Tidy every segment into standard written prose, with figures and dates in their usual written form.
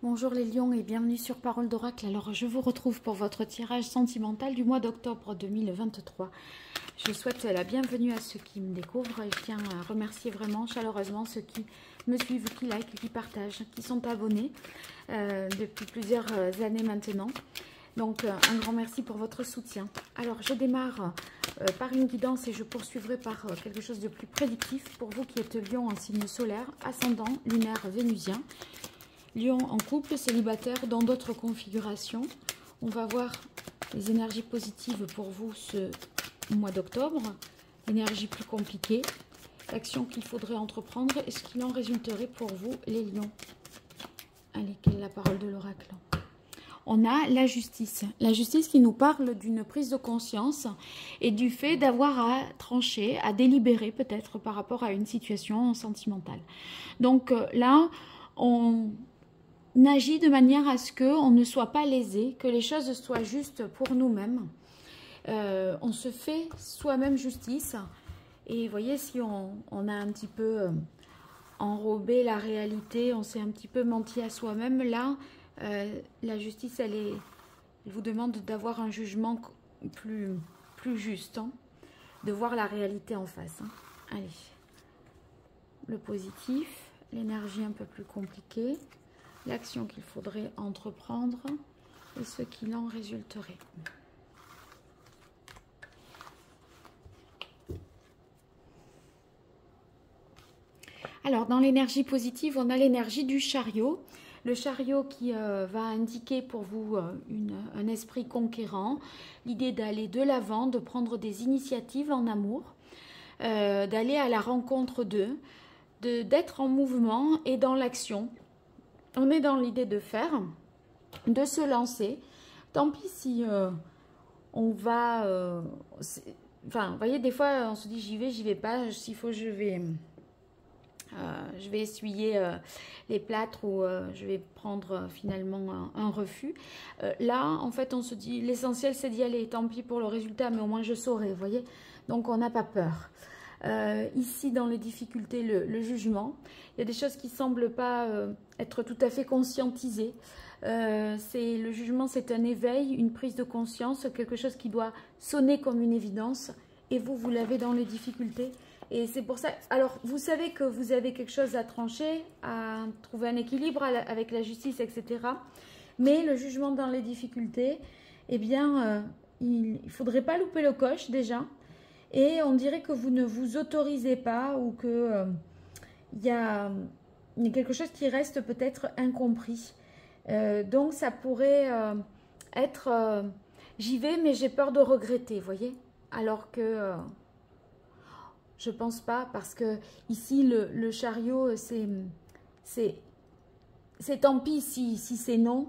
Bonjour les lions et bienvenue sur Parole d'Oracle. Alors je vous retrouve pour votre tirage sentimental du mois d'octobre 2023. Je souhaite la bienvenue à ceux qui me découvrent et je tiens à remercier vraiment chaleureusement ceux qui me suivent, qui likent, qui partagent, qui sont abonnés depuis plusieurs années maintenant. Donc un grand merci pour votre soutien. Alors je démarre par une guidance et je poursuivrai par quelque chose de plus prédictif pour vous qui êtes lion en signe solaire, ascendant, lunaire, vénusien. Lion en couple, célibataire, dans d'autres configurations. On va voir les énergies positives pour vous ce mois d'octobre. Énergie plus compliquée. L'action qu'il faudrait entreprendre et ce qu'il en résulterait pour vous, les lions. Allez, quelle est la parole de l'oracle? On a la justice. La justice qui nous parle d'une prise de conscience et du fait d'avoir à trancher, à délibérer peut-être par rapport à une situation sentimentale. Donc là, on agit de manière à ce qu'on ne soit pas lésé, que les choses soient justes pour nous-mêmes. On se fait soi-même justice. Et vous voyez, si on a un petit peu enrobé la réalité, on s'est un petit peu menti à soi-même, là, la justice, elle vous demande d'avoir un jugement plus juste, hein, de voir la réalité en face. Hein. Allez, le positif, l'énergie un peu plus compliquée. L'action qu'il faudrait entreprendre et ce qu'il en résulterait. Alors, dans l'énergie positive, on a l'énergie du chariot. Le chariot qui va indiquer pour vous un esprit conquérant, l'idée d'aller de l'avant, de prendre des initiatives en amour, d'aller à la rencontre d'eux, d'être en mouvement et dans l'action. On est dans l'idée de faire, de se lancer. Tant pis si on va... enfin, vous voyez, des fois, on se dit j'y vais pas. S'il faut, je vais essuyer les plâtres ou je vais prendre finalement un refus. Là, en fait, on se dit l'essentiel, c'est d'y aller. Tant pis pour le résultat, mais au moins je saurai, vous voyez. Donc, on n'a pas peur. Ici, dans les difficultés, le jugement. Il y a des choses qui ne semblent pas être tout à fait conscientisées. Le jugement, c'est un éveil, une prise de conscience, quelque chose qui doit sonner comme une évidence. Et vous l'avez dans les difficultés. Et c'est pour ça... Alors, vous savez que vous avez quelque chose à trancher, à trouver un équilibre avec la justice, etc. Mais le jugement dans les difficultés, eh bien, il ne faudrait pas louper le coche, déjà. Et on dirait que vous ne vous autorisez pas ou que il y a quelque chose qui reste peut-être incompris. Donc ça pourrait être j'y vais mais j'ai peur de regretter, voyez. Alors que je pense pas, parce que ici le chariot c'est tant pis si c'est non.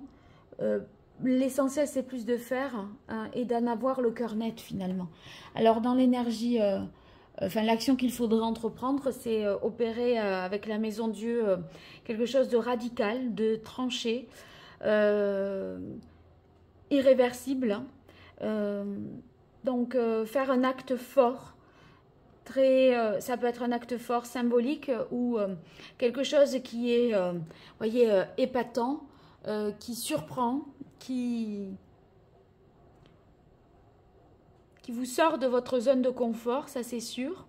L'essentiel, c'est plus de faire et d'en avoir le cœur net, finalement. Alors, dans l'énergie, enfin, l'action qu'il faudrait entreprendre, c'est opérer avec la Maison Dieu quelque chose de radical, de tranché, irréversible. Donc, faire un acte fort. Ça peut être un acte fort symbolique ou quelque chose qui est, voyez, épatant, qui surprend, qui vous sort de votre zone de confort, ça c'est sûr.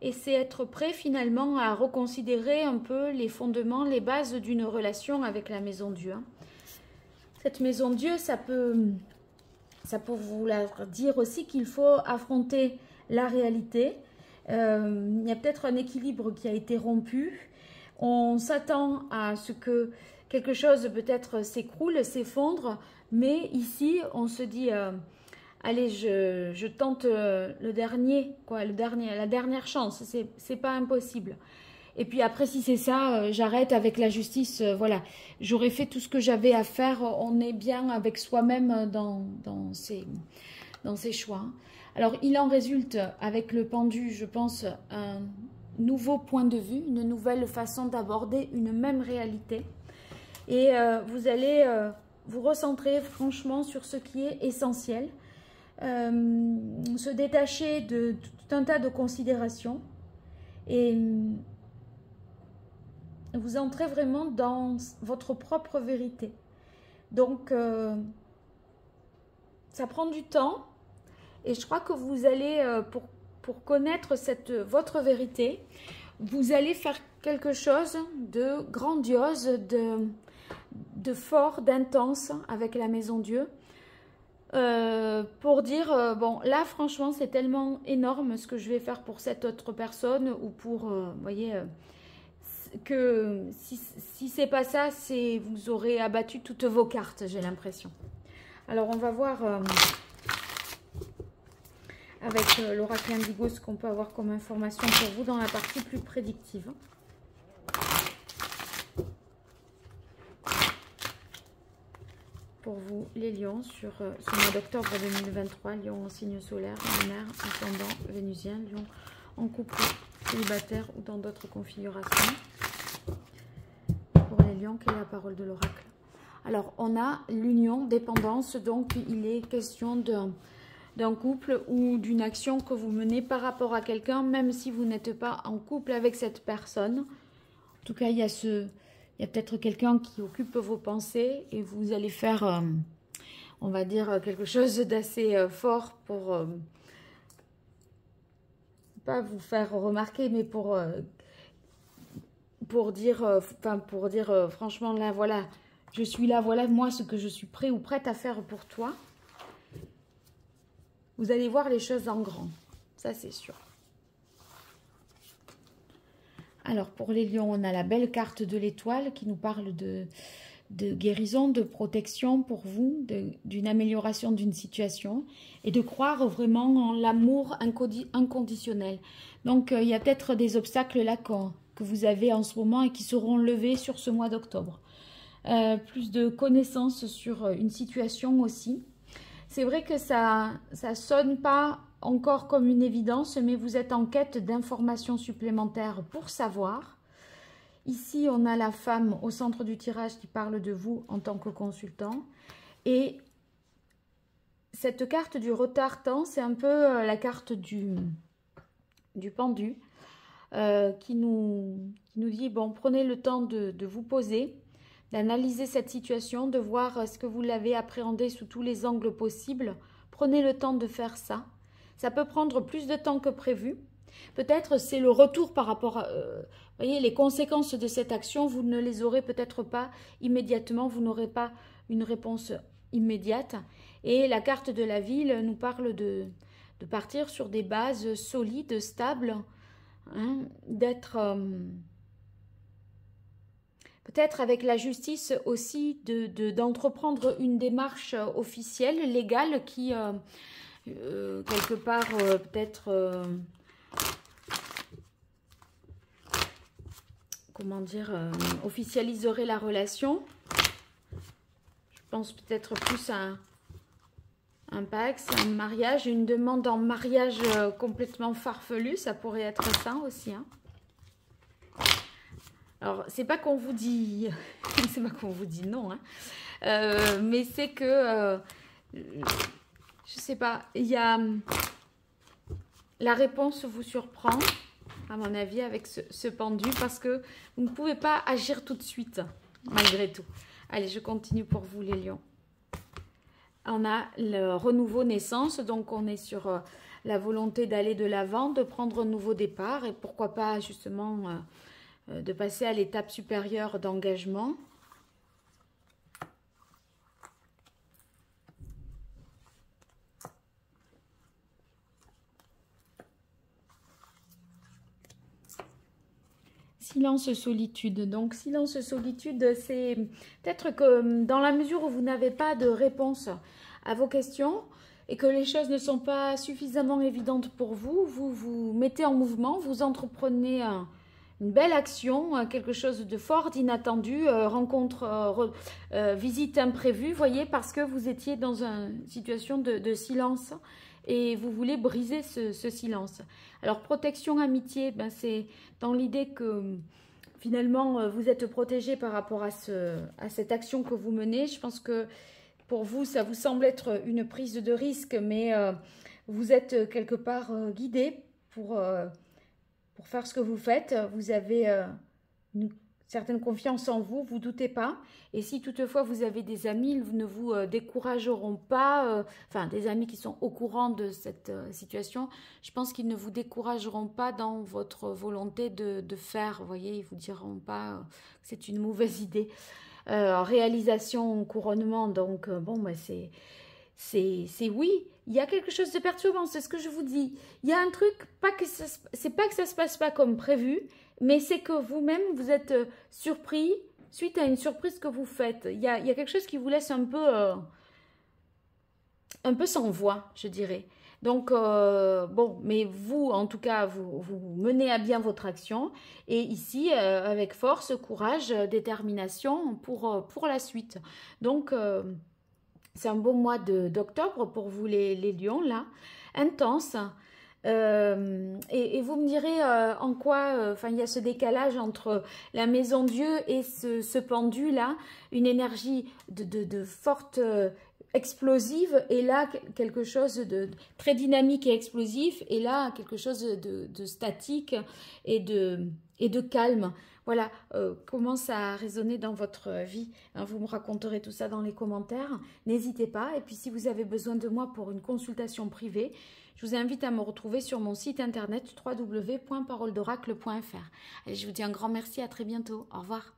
Et c'est être prêt finalement à reconsidérer un peu les fondements, les bases d'une relation avec la Maison Dieu. Cette Maison Dieu, ça peut vouloir dire aussi qu'il faut affronter la réalité. Il y a peut-être un équilibre qui a été rompu. On s'attend à ce que quelque chose peut-être s'écroule, s'effondre, mais ici on se dit allez, je tente la dernière chance, c'est pas impossible. Et puis après, si c'est ça, j'arrête avec la justice, voilà, j'aurais fait tout ce que j'avais à faire, on est bien avec soi-même dans ses choix. Alors il en résulte avec le pendu, je pense, un nouveau point de vue, une nouvelle façon d'aborder une même réalité. Et vous allez vous recentrer franchement sur ce qui est essentiel, se détacher de tout un tas de considérations et vous entrez vraiment dans votre propre vérité. Donc, ça prend du temps. Et je crois que vous allez, pour connaître votre vérité, vous allez faire quelque chose de grandiose, de fort, d'intense avec la Maison Dieu. Pour dire, bon, là, franchement, c'est tellement énorme ce que je vais faire pour cette autre personne ou pour, vous voyez, que si c'est pas ça, vous aurez abattu toutes vos cartes, j'ai l'impression. Alors, on va voir avec l'oracle Indigo ce qu'on peut avoir comme information pour vous dans la partie plus prédictive. Pour vous, les lions, sur ce mois d'octobre 2023, lion en signe solaire, lunaire, ascendant, vénusien, lion en couple, célibataire ou dans d'autres configurations. Pour les lions, quelle est la parole de l'oracle? Alors, on a l'union, dépendance, donc il est question d'un couple ou d'une action que vous menez par rapport à quelqu'un, même si vous n'êtes pas en couple avec cette personne. En tout cas, il y a peut-être quelqu'un qui occupe vos pensées et vous allez faire, on va dire, quelque chose d'assez fort pour, pas vous faire remarquer, mais pour dire, franchement, là, voilà, je suis là, voilà, moi, ce que je suis prêt ou prête à faire pour toi. Vous allez voir les choses en grand, ça c'est sûr. Alors, pour les lions, on a la belle carte de l'étoile qui nous parle de guérison, de protection pour vous, d'une amélioration d'une situation et de croire vraiment en l'amour inconditionnel. Donc, il y a peut-être des obstacles là que vous avez en ce moment et qui seront levés sur ce mois d'octobre. Plus de connaissances sur une situation aussi. C'est vrai que ça sonne pas encore comme une évidence, mais vous êtes en quête d'informations supplémentaires pour savoir. Ici, on a la femme au centre du tirage qui parle de vous en tant que consultant. Et cette carte du retard-temps, c'est un peu la carte du pendu qui nous dit, bon, prenez le temps de vous poser, d'analyser cette situation, de voir est-ce que vous l'avez appréhendée sous tous les angles possibles. Prenez le temps de faire ça. Ça peut prendre plus de temps que prévu. Peut-être c'est le retour par rapport à... voyez, les conséquences de cette action, vous ne les aurez peut-être pas immédiatement. Vous n'aurez pas une réponse immédiate. Et la carte de la ville nous parle de partir sur des bases solides, stables, hein, d'être... peut-être avec la justice aussi, d'entreprendre une démarche officielle, légale, qui, quelque part, peut-être, comment dire, officialiserait la relation. Je pense peut-être plus à un pax, un mariage, une demande en mariage complètement farfelue, ça pourrait être ça aussi, hein. Alors, c'est pas qu'on vous dit, c'est pas qu'on vous dit non, hein. Mais c'est que, je sais pas, il y a, la réponse vous surprend, à mon avis, avec ce pendu, parce que vous ne pouvez pas agir tout de suite, malgré tout. Allez, je continue pour vous, les lions. On a le renouveau naissance, donc on est sur la volonté d'aller de l'avant, de prendre un nouveau départ, et pourquoi pas, justement... de passer à l'étape supérieure d'engagement. Silence, solitude. Donc, silence, solitude, c'est peut-être que dans la mesure où vous n'avez pas de réponse à vos questions et que les choses ne sont pas suffisamment évidentes pour vous, vous vous mettez en mouvement, vous entreprenez une belle action, quelque chose de fort, d'inattendu, rencontre, visite imprévue, voyez, parce que vous étiez dans une situation de silence et vous voulez briser ce silence. Alors, protection, amitié, ben, c'est dans l'idée que finalement, vous êtes protégé par rapport à cette action que vous menez. Je pense que pour vous, ça vous semble être une prise de risque, mais vous êtes quelque part guidé pour faire ce que vous faites. Vous avez certaine confiance en vous, vous doutez pas. Et si toutefois vous avez des amis, ils ne vous décourageront pas, enfin des amis qui sont au courant de cette situation, je pense qu'ils ne vous décourageront pas dans votre volonté de faire, vous voyez, ils vous diront pas que c'est une mauvaise idée. Réalisation, couronnement, donc bon, bah, c'est oui, il y a quelque chose de perturbant, c'est ce que je vous dis. Il y a un truc, c'est pas que ça se passe pas comme prévu, mais c'est que vous-même, vous êtes surpris suite à une surprise que vous faites. Il y a quelque chose qui vous laisse un peu sans voix, je dirais. Donc, bon, mais vous, en tout cas, vous menez à bien votre action. Et ici, avec force, courage, détermination pour la suite. Donc, c'est un beau mois d'octobre pour vous les lions, là. Intense. Et vous me direz en quoi, enfin, il y a ce décalage entre la maison Dieu et ce pendu là, une énergie de forte explosive, et là quelque chose de très dynamique et explosif, et là quelque chose de statique et de calme. Voilà, comment ça a résonné dans votre vie. Hein, vous me raconterez tout ça dans les commentaires. N'hésitez pas. Et puis si vous avez besoin de moi pour une consultation privée, je vous invite à me retrouver sur mon site internet www.paroledoracle.fr. Allez, je vous dis un grand merci, à très bientôt. Au revoir.